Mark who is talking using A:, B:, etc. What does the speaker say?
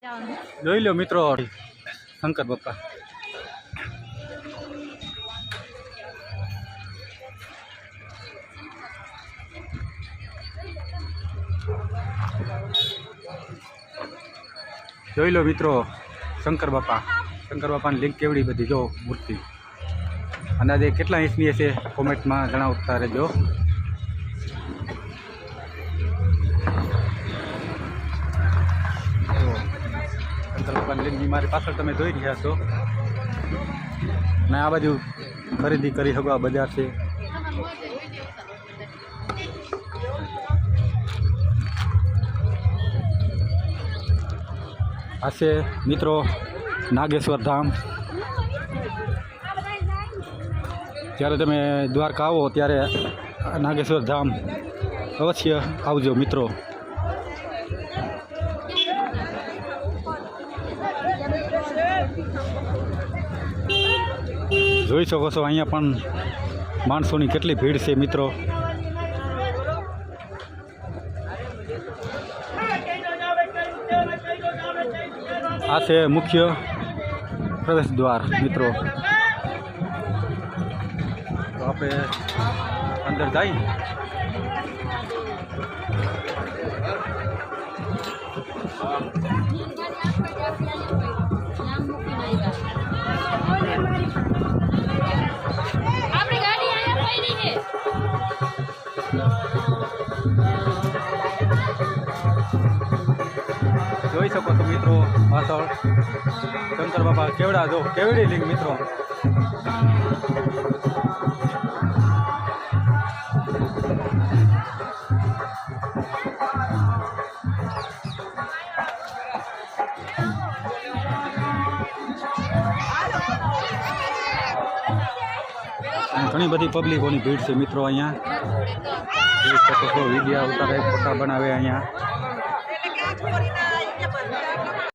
A: જોઈ લો મિત્રો શંકર બાપા જોઈ લો મિત્રો શંકર બાપાની લિંક કેવડી બધી જો મૂર્તિ અંદાજે કેટલા ઇંચની હશે કોમેન્ટમાં જણાવતા રહેજો। શંકર બાપાની લિંક મારી પાછળ તમે જોઈ રહ્યા છો ને આ બાજુ ખરીદી કરી શકો બજાર છે। આ છે મિત્રો નાગેશ્વર ધામ। જ્યારે તમે દ્વારકા આવો ત્યારે નાગેશ્વર ધામ અવશ્ય આવજો મિત્રો। જોઈ શકો છો અહીંયા પણ માણસોની કેટલી ભીડ છે મિત્રો। આ છે મુખ્ય પ્રવેશ દ્વાર મિત્રો। તો આપણે અંદર જઈએ। જોઈ શકો છો મિત્રો પાછળ શંકર બાપા કેવડા જો કેવડી લિંગ મિત્રો। ઘણી બધી પબ્લિકોની ભીડ છે મિત્રો અહીંયા। જોઈ શકો છો વિડીયો ઉતારે ફોટા બનાવે અહીંયા।